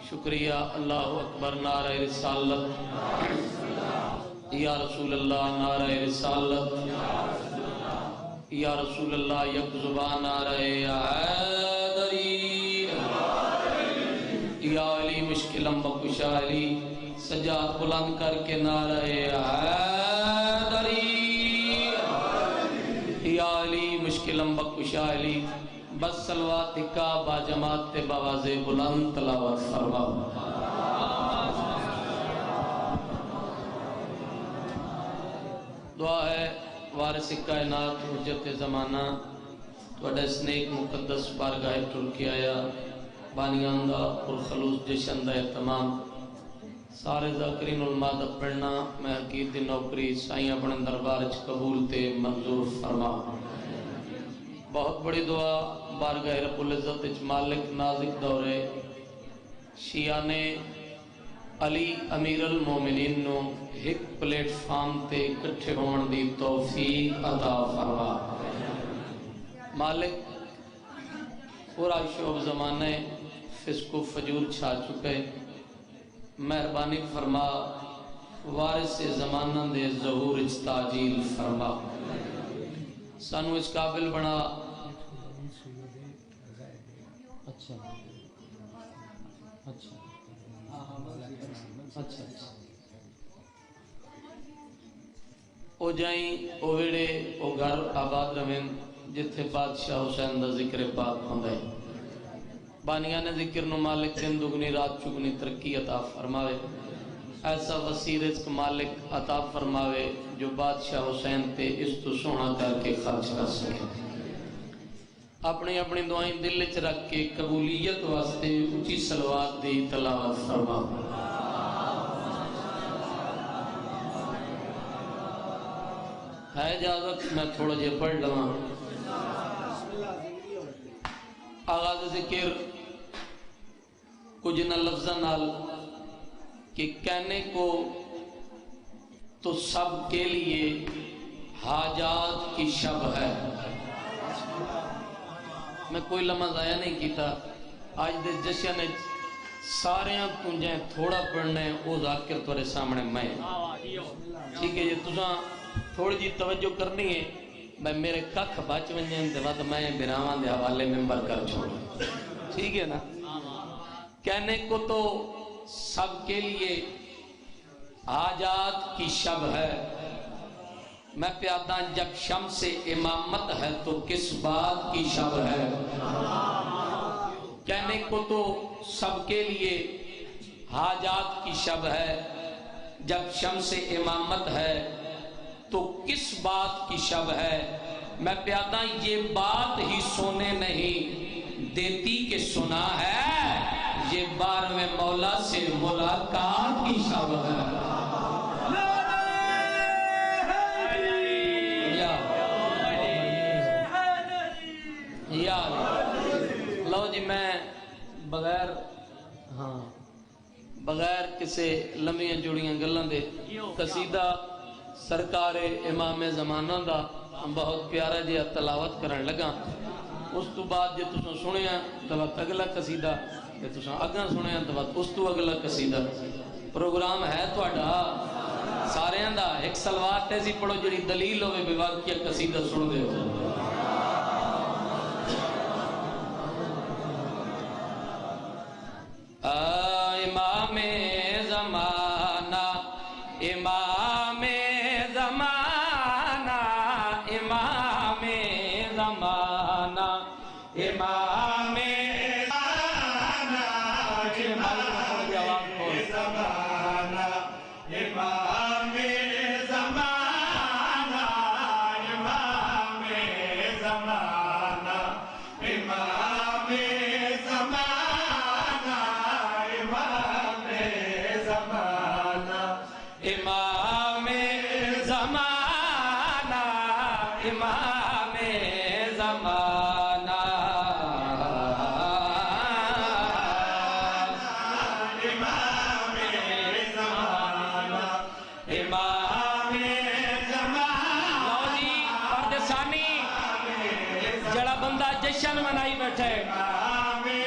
شکریہ اللہ اکبر نعرہ رسالت یا رسول اللہ نعرہ رسالت یا رسول اللہ یک زبان نعرہ حیدری یا علی مشکلم بکشا علی سجاد بلند کر کے نعرہ حیدری یا علی مشکلم بکشا علی بس صلوات کا با جماعت تے باواز بلند تلاوت فرما دعا ہے وارث کائنات حجت زمانہ توڑا سنیک مقدس بارگاہ ٹر کے آیا بانیان دا اور خلوص جشن دا تمام سارے ذاکرین علماء دا پڑھنا میں حقیق دی نوکری سائیں اپنے دربار چ قبول تے منظور فرما بہت بڑی دعا بارگاہ رب العزت اچ مالک نازک دورے شیعہ علی امیر المومنین نو ایک پلیٹ فارم تے کٹھے ہون دی توفیق عطا فرما مالک پورا شعب زمانے فسق و فجور چھا چکے مہربانی فرما وارث زمانہ دے ظہور اچ تاجیل فرما سانو اس قابل بنا اچھا اچھا اچھا او جائیں او ویڑے او گھر آباد روین جتھے بادشاہ حسین دا ذکر پاک ہوندے بانیان ذکر نو مالک دن دگنی رات چگنی ترقی عطا فرماوے ایسا وسیع رزق مالک عطا فرماوے جو بادشاہ حسین تے اس تو سونا کر کے خرچ کر سکے اپنی اپنی دعائیں دل چ رکھ کے قبولیت واسطے اونچی صلوات دی تلاوت فرما ہے اجازت میں تھوڑا جے پڑھ لواں آغاز ذکر کچھ نہ لفظاں نال کہ کہنے کو تو سب کے لیے حاجات کی شب ہے میں کوئی لمحہ ضائع نہیں کیتا آج دے جشن سارے تجھے تھوڑا پڑھنے وہ ذاکر تورے سامنے میں ٹھیک ہے یہ تجھا تھوڑی جی توجہ کرنی ہے میں میرے ککھ بچ ونجن دے ود میں بناواں دے حوالے ممبر کر چھوڑ ٹھیک ہے نا کہنے کو تو سب کے لیے حاجات کی شب ہے میں پیادا جب شمس امامت ہے تو کس بات کی شب ہے کہنے کو تو سب کے لیے حاجات کی شب ہے جب شمس امامت ہے تو کس بات کی شب ہے میں پیادا یہ بات ہی سونے نہیں دیتی کہ سنا ہے یہ بار میں مولا سے ملاقات کی شب ہے لو جی میں بغیر کسے لمحیاں جڑیاں گلاں دے قصیدہ سرکار امام زمانہ دا بہت پیارا جہا تلاوت کرن لگا اس تو بعد جے تساں سنیا تو اگلا قصیدہ جے تساں اگاں سنیا تو اس تو اگلا قصیدہ پروگرام ہے تہاڈا سارے دا ایک صلوات ایسی پڑھو جڑی دلیل ہوے بے واقعہ قصیدہ سن دے ہو امام زمانہ امام زمانہ امام زمانہ امام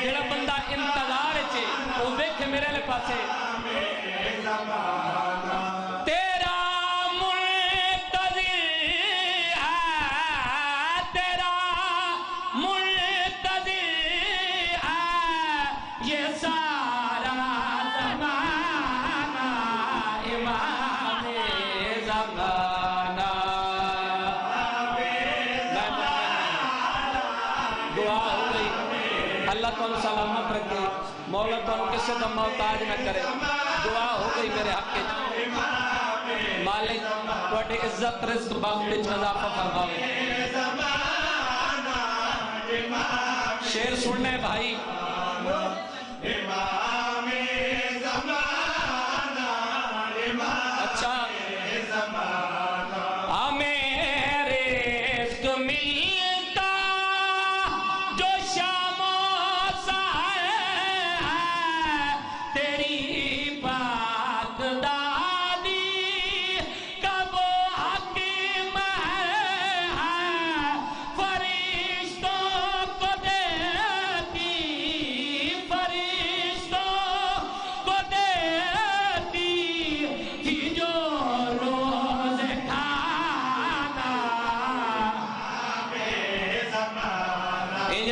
جڑا بندہ انتظار چے وہ دیکھ میرے لے پاسے تیرا منتظر ہے تیرا منتظر ہے یہ سارا زمانہ امام زمانہ دعا ہو گئی اللہ تعالیٰ سلامت رکھے مولا تعالیٰ کسی کا محتاج نہ کرے دعا ہو گئی میرے حق کے مالک توڑی عزت رزق بخت اضافہ فرماوے شیر سننے بھائی اچھا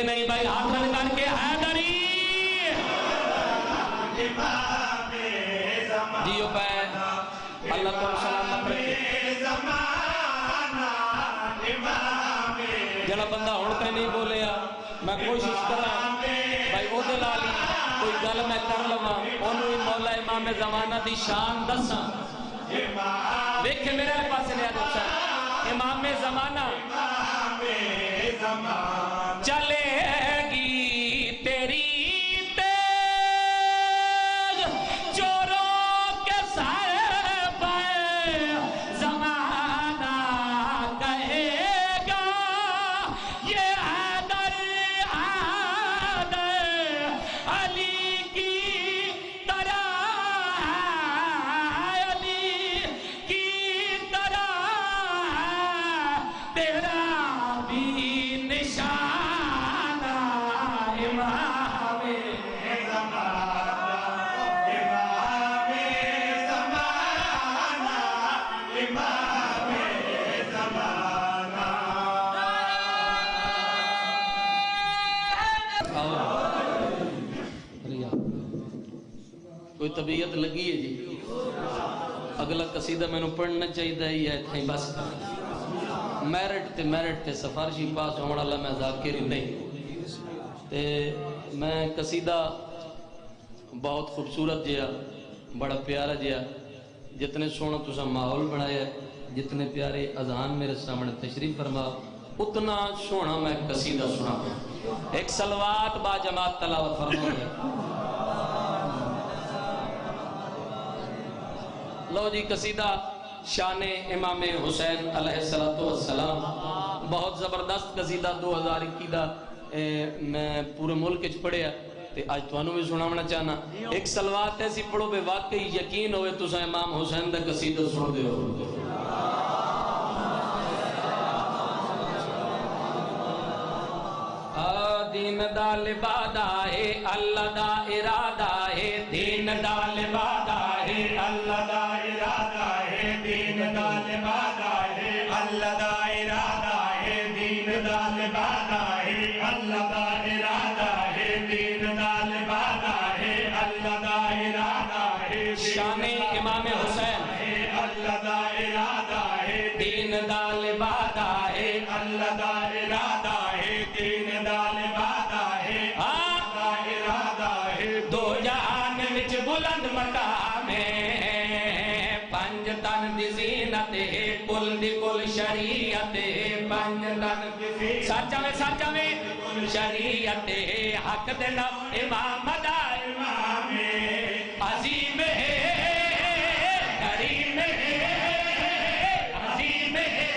نہیں بھائی حاصل کر کے حیدری جیو پہ اللہ تعالیٰ سلامت رکھے جڑا بندہ ہوڑتے نہیں بولے میں کوشش کرا بھائی وہ دلالی کوئی گل میں کر لما انہوں مولا امام زمانہ دی شان دساں دیکھیں میرے پاس لیا دوسرا امام زمانہ چلے گی تیری تیغ چوروں کے سر پر زمانہ کہے گا یہ حیدر علی کی طرح علی کی طرح تیرا بھی نشانہ امام کوئی طبیعت لگی ہے جی اگلا قصیدہ میں نے پڑھنا چاہیے ہی ہے تھیں بس میرٹ تے سفارشی پاس ہونا اللہ میں ذاکر نہیں تے میں قصیدہ بہت خوبصورت جیا بڑا پیارا جیا جتنے سونا تسا ماحول بنایا جتنے پیارے اذان میرے سامنے تشریف فرما اتنا سونا میں قصیدہ سنا ایک صلوات با جماعت تلاوت فرما لو جی قصیدہ شان امام حسین علیہ السلام بہت زبردست قصیدہ 2021 دا میں پورے ملک اچھ پڑھیا تے آج توانوں بھی سناونا چاہنا ایک صلوات ایسی پڑھو بے واقعی یقین ہوئے تو سا امام حسین دا قصیدہ سن دے ہو دین دا لبادہ ہے اللہ دا ارادہ ہے دین دا لبادہ ہے اللہ دا ارادہ ہے دین دا لبادہ ہے اللہ دا ارادہ ہے دین دا لبادہ ہے اللہ دا ارادہ ہے دین دا لبادہ ہے اللہ دا ارادہ ہے شان امام حسین ہے اللہ دا ارادہ ہے دین دا لبادہ ہے اللہ دا ارادہ ہے دین دا لبادہ ہے اللہ دا ارادہ ہے دو جہان وچ بلند مقام ہے پنج تن دی زینت ہے کل دی کل شریعت ہے پنج تن دی زینت سچا میں شریعت ہے حق دے نف امام دا امام عظیم ہے کریم ہے عظیم ہے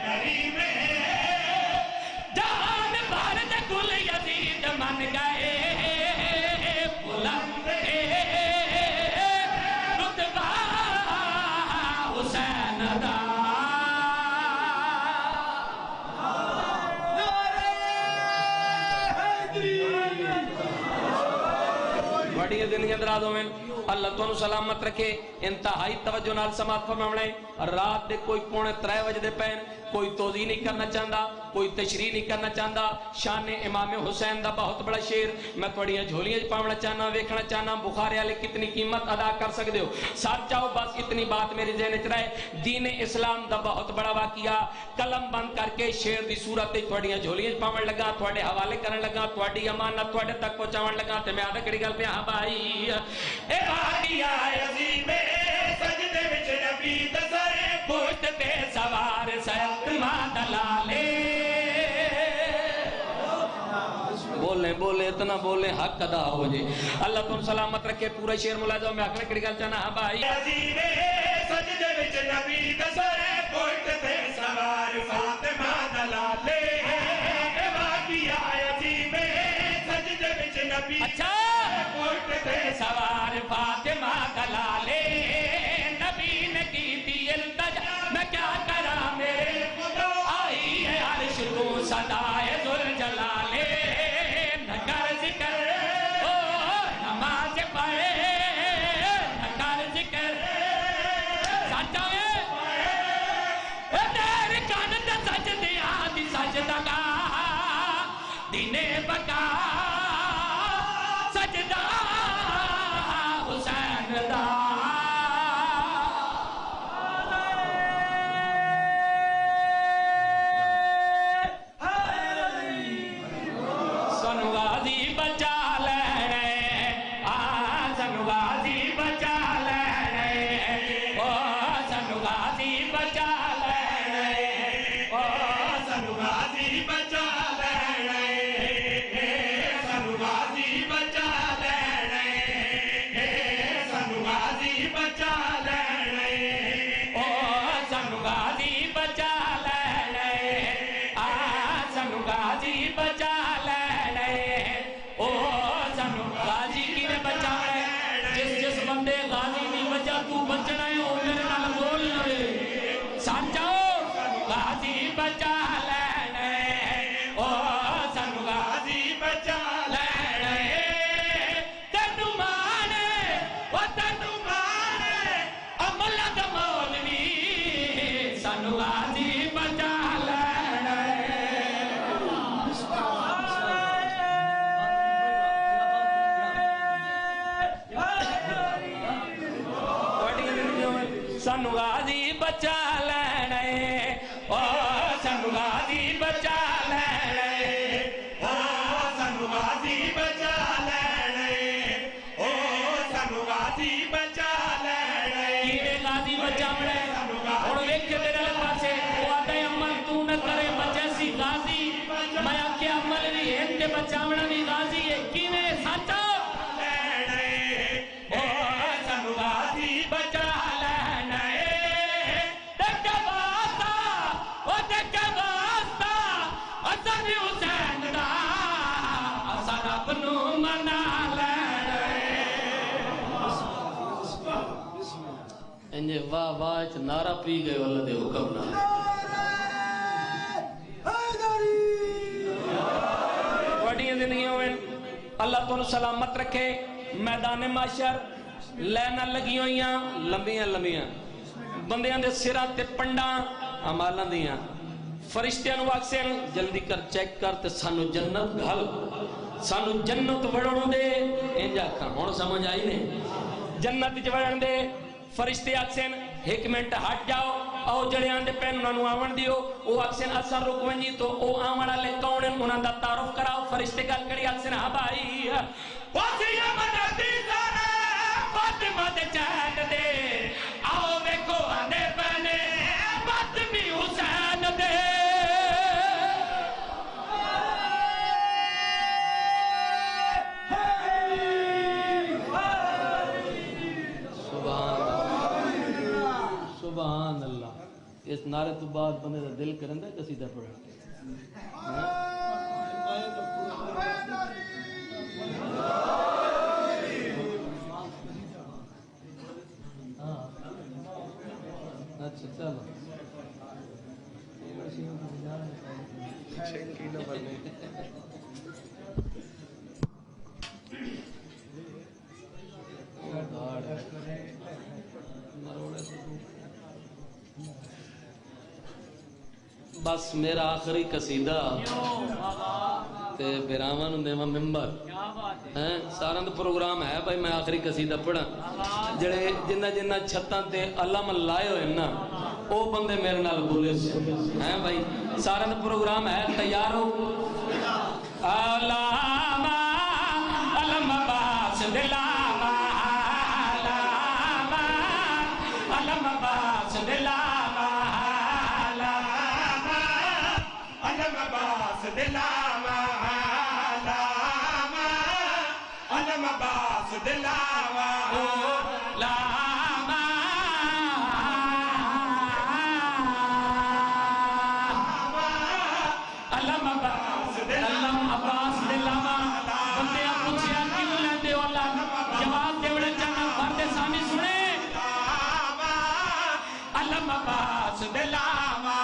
کریم ہے جہان بھر دے کل یزید من گئے بلند ہے رتبہ حسین دا نعرہ حیدری بڑی زندگیاں دراز ہوئیں اللہ تانوں سلامت رکھے انتہائی توجہ نال سماعت فرماونا ہے رات دے کوئی 2:45 بجے دے پین کوئی توضیح نہیں کرنا چاہتا کوئی تشریح نہیں کرنا چاہتا شان امام حسین دا بہت بڑا شیر میں تھوڑیاں جھولیاں پاونا چاہنا ویکھنا چاہنا بخاری والے کتنی قیمت ادا کر سکتے ہو ساتھ چاہو بس اتنی بات میری ذہن وچ رہے دین اسلام دا بہت بڑا واقعہ قلم بند کر کے شیر دی صورت تھوڑیاں جھولیاں پاون لگا تھوڑے حوالے کرن لگا تھوڑی امانت تھوڑے تک پہنچاون لگا تے میں آدھا کڑی گل پہ ہاں بھائی اے واقعہ عظیم سجدے وچ نبی دسے پوچھ تے سوار سیت ماں دلالے بولیں بولیں اتنا بولیں حق ادا ہو جائے اللہ تم سلامت رکھے پورا شیر ملاحظہ میں آخر کڑی گل چاہنا ہاں بھائی عظیم سجدے وچ نبی دسے پوچھ تے سوار فاطمہ دلالے واقعہ عظیم سجدے وچ نبی اچھا پوچھ تے سوار فاطمہ دلالے نبی نے کی دی التجا میں کیا کرا میرے خدا آئی ہے عرش کو صدائے ذوالجلالے نگر ذکر نماز پڑھے نگر ذکر سچا ہے تیر کانت سجدے آدھی سجدگا دینے بکا سجدہ حسین دا سانو غازی بچا لینے او سانو غازی بچا لینے او سانو غازی بچا لینے او سانو غازی بچا لینے کیویں غازی بچا مڑے ہن ویکھ کے تیرے پاسے او آدھے عمل تو نہ کرے بچے سی غازی میں آکھیا عمل وی ہے تے بچاونا وی غازی ہے کیویں سچا لینے او سانو غازی بچا انجھے واہ واہ نعرہ پی گئے واللہ دے حکم نہ وڈیاں زندگیوں میں اللہ تو سلامت رکھے میدان معاشر لینا لگی ہوئیاں لمبیاں لمبیاں بندیاں دے سرہ تے پنڈاں عمالاں دیاں فرشتیاں نو اکسل جلدی کر چیک کر تے سانو جنت گھل سانو جنت وڑن دے انجا کھا ہون سمجھ آئی نے جنت وچ وڑن دے فرشتے اکسن ایک منٹ ہٹ جاؤ او جڑے آندے پین انہوں نے آون دیو او اکسن اثر رک ونجی تو او آونا لے کونن انہوں دا تعارف کراؤ فرشتے گل کری اکسن ہاں بھائی پاسی امن عزیزانے فاطمہ دے چین دے آؤ ویکو آنے پہنے فاطمی حسین دے سبحان اللہ اس نعرے تو بعد بندے دا دل کرن دا قصیدہ پڑھن اچھا چلو بس میرا آخری قصیدہ تے بیراواں نوں دیواں ممبر سارا دا پروگرام ہے بھائی میں آخری قصیدہ پڑھا جڑے جنہ جنہ چھتاں تے علم لائے ہوئے نا او بندے میرے نال بولے سے ہیں بھائی سارا دا پروگرام ہے تیار ہو علامہ علم عباس دلاما علامہ علم عباس دلاما علامہ علم عباس دلاما علم عباس دلاما لاما علم عباس دلاما بندے پوچھیا کیوں لیندے ہو اللہ جواب دے وڑے چنگا پردے سامنے سنے علم عباس دلاما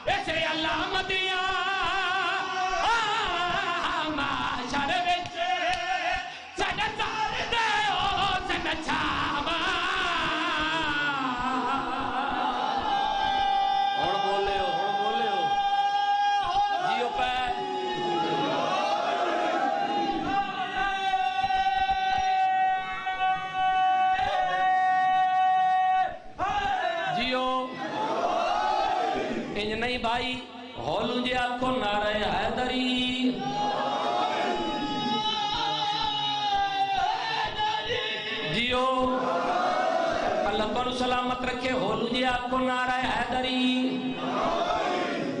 ایسے علامہ دیا نہیں بھائی ہولوں جے آپ کو نعرہ حیدری جیو اللہ تعالیٰ سلامت رکھے ہولوں جے آپ کو نعرہ حیدری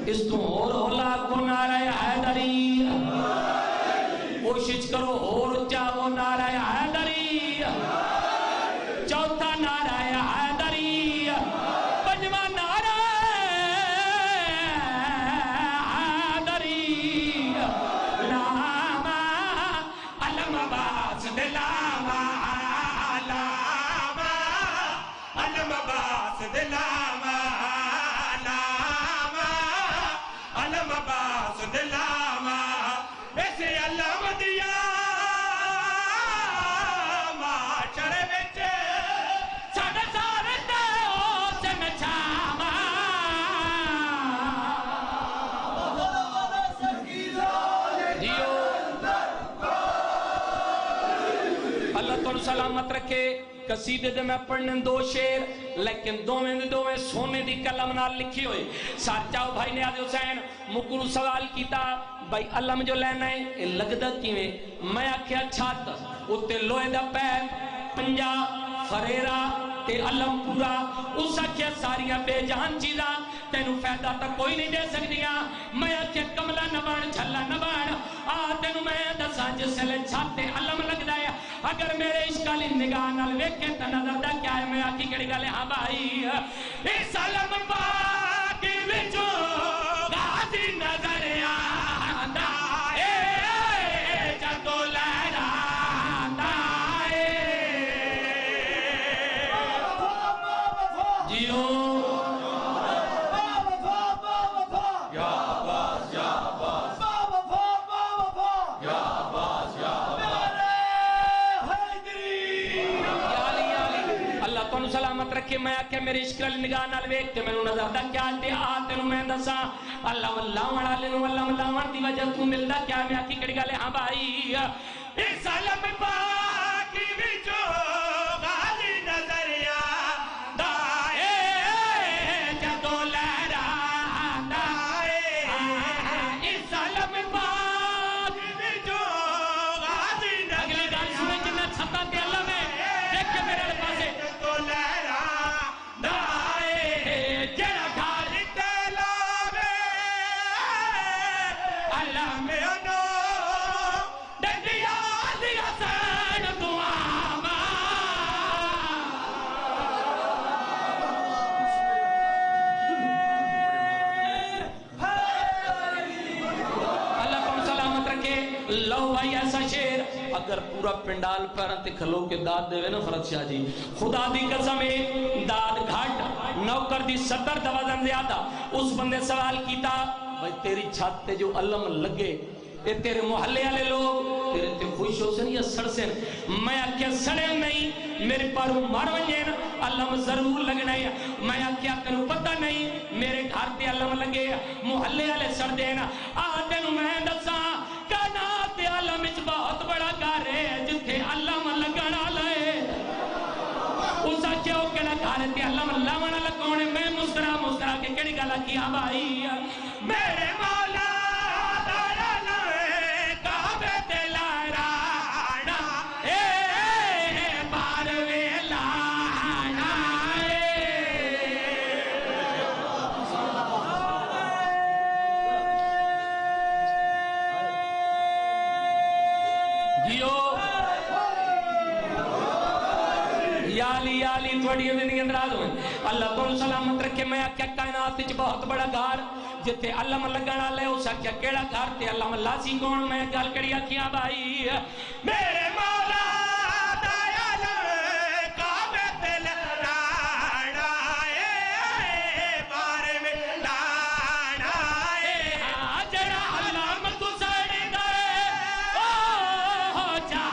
اس تو اور ہولا آپ کو نعرہ حیدری کوشش کرو اور چاہو نعرہ حیدری چوتھا نعرہ حیدری پنجواں نعرہ سلامت رکھے قصیدے دے میں پڑھنے دو شیر لیکن دوویں سونے دی قلم نال لکھی ہوئے ساتھ جاؤ بھائی نیاز حسین مکرو سوال کیتا بھائی علم جو لینا ہے یہ لگدا کیویں میں آکھیا چھت اتے لوہے دا پیر پنجا فریرا تے علم پورا اس آکھیا ساریاں بے جان چیزاں تینوں فائدہ تک کوئی نہیں دے سکدیاں میں آکھیا کملا نہ بن چھلا نہ بن آ تینوں میں دساں جس لے چھت تے علم لگدا ہے اگر میرے عشق والی نگاہ نال ویکھے تے نظر دا کیا ہے میں آکھی کیڑی گل ہے ہاں بھائی اس علم پاک وچوں غازی نظر آندا اے جدوں لہراندا اے جیو سلامت رکھے میں آکھے میرے عشق والی نگاہ نال ویکھ تے مینوں نظر دا کیا تے آ تینوں میں دساں اللہ اللہ والے نوں اللہ اللہ دی وجہ تو ملدا کیا میں آکھی کڑی گل ہے ہاں بھائی اس علم پاک وچوں غازی نظر آندا اے جدوں لہراندا اے اس علم پاک وچوں غازی اگلی گل سنے جنہ چھتاں تے علم ہے دیکھ کے میرے پاسے لو بھائی ایسا شیر اگر پورا پنڈال پرانتے کھلو کے داد دے وے نا فرد شاہ جی خدا دی قسم ہے داد گھٹ نوکر دی 70 دوازن زیادہ اس بندے سوال کیتا بھائی تیری چھت تے جو علم لگے اے تیرے محلے والے لوگ تیرے تے خوش ہو سن یا سڑ سن میں آکیا سڑے نہیں میرے پاروں مار ونجین علم ضرور لگنا ہے میں آکیا تنو پتہ نہیں میرے گھر تے علم لگے محلے والے سڑ دینا آدن میں دسا کائنات علم اچ بہت بڑا گھر ہے جتھے علم لگنا لائے اس کیوں کہنا گھر تے علم لاونا لگونے میں مسرا کے کہڑی گالا کیا بھائی میرے مولا تھوڑی زندگی اندراز ہوئے اللہ تو سلامت رکھے میں کیا کائنات وچ بہت بڑا گھر جتے علم لگنا لے اس کیا کیڑا گھر تے علم لاسی کون میں گل کری آکھیا بھائی میرے مولا جڑا علم تو سڑ گئے او جا